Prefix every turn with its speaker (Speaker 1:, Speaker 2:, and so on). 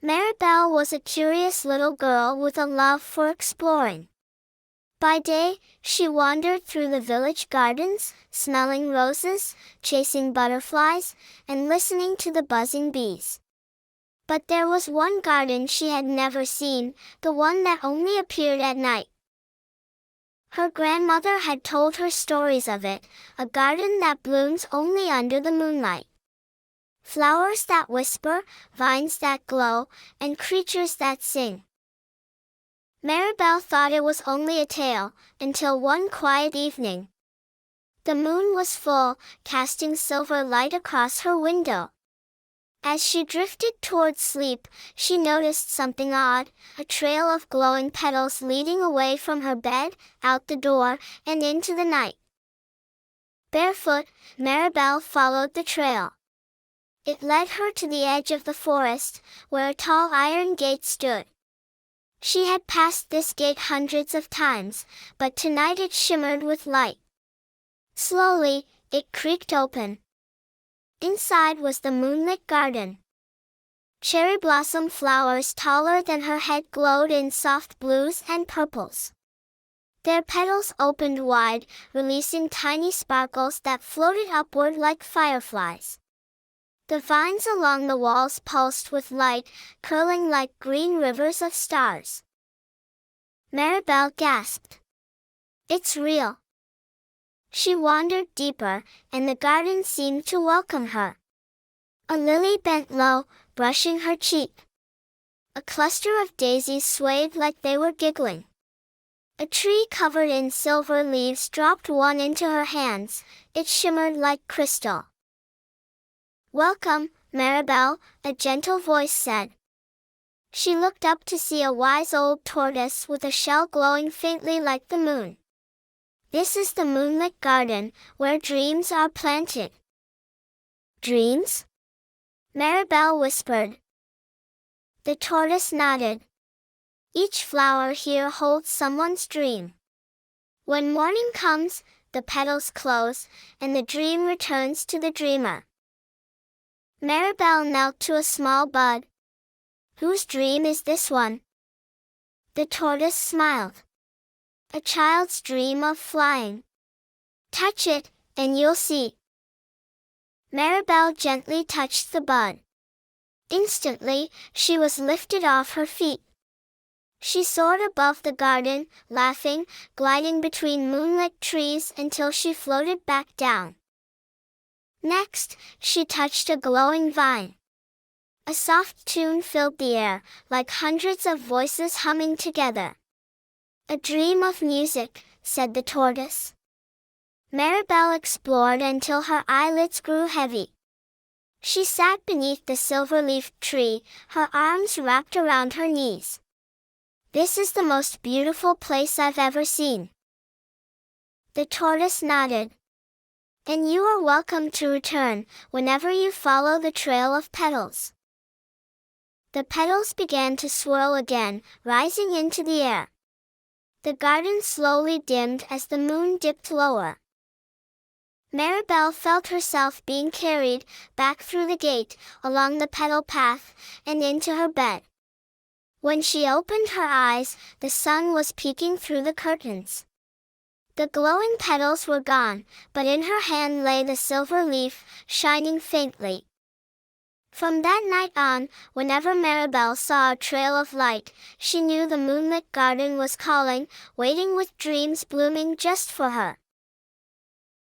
Speaker 1: Maribel was a curious little girl with a love for exploring. By day, she wandered through the village gardens, smelling roses, chasing butterflies, and listening to the buzzing bees. But there was one garden she had never seen, the one that only appeared at night. Her grandmother had told her stories of it, a garden that blooms only under the moonlight. Flowers that whisper, vines that glow, and creatures that sing. Maribel thought it was only a tale, until one quiet evening. The moon was full, casting silver light across her window. As she drifted toward sleep, she noticed something odd, a trail of glowing petals leading away from her bed, out the door, and into the night. Barefoot, Maribel followed the trail. It led her to the edge of the forest, where a tall iron gate stood. She had passed this gate hundreds of times, but tonight it shimmered with light. Slowly, it creaked open. Inside was the Moonlit Garden. Cherry blossom flowers taller than her head glowed in soft blues and purples. Their petals opened wide, releasing tiny sparkles that floated upward like fireflies. The vines along the walls pulsed with light, curling like green rivers of stars. Maribel gasped. "It's real." She wandered deeper, and the garden seemed to welcome her. A lily bent low, brushing her cheek. A cluster of daisies swayed like they were giggling. A tree covered in silver leaves dropped one into her hands. It shimmered like crystal. "Welcome, Maribel," a gentle voice said. She looked up to see a wise old tortoise with a shell glowing faintly like the moon. "This is the Moonlit Garden, where dreams are planted." "Dreams?" Maribel whispered. The tortoise nodded. "Each flower here holds someone's dream. When morning comes, the petals close, and the dream returns to the dreamer." Maribel knelt to a small bud. "Whose dream is this one?" The tortoise smiled. "A child's dream of flying. Touch it, and you'll see." Maribel gently touched the bud. Instantly, she was lifted off her feet. She soared above the garden, laughing, gliding between moonlit trees until she floated back down. Next, she touched a glowing vine. A soft tune filled the air, like hundreds of voices humming together. "A dream of music," said the tortoise. Maribel explored until her eyelids grew heavy. She sat beneath the silver-leafed tree, her arms wrapped around her knees. "This is the most beautiful place I've ever seen." The tortoise nodded. "And you are welcome to return, whenever you follow the trail of petals." The petals began to swirl again, rising into the air. The garden slowly dimmed as the moon dipped lower. Maribel felt herself being carried, back through the gate, along the petal path, and into her bed. When she opened her eyes, the sun was peeking through the curtains. The glowing petals were gone, but in her hand lay the silver leaf, shining faintly. From that night on, whenever Maribel saw a trail of light, she knew the Moonlit Garden was calling, waiting with dreams blooming just for her.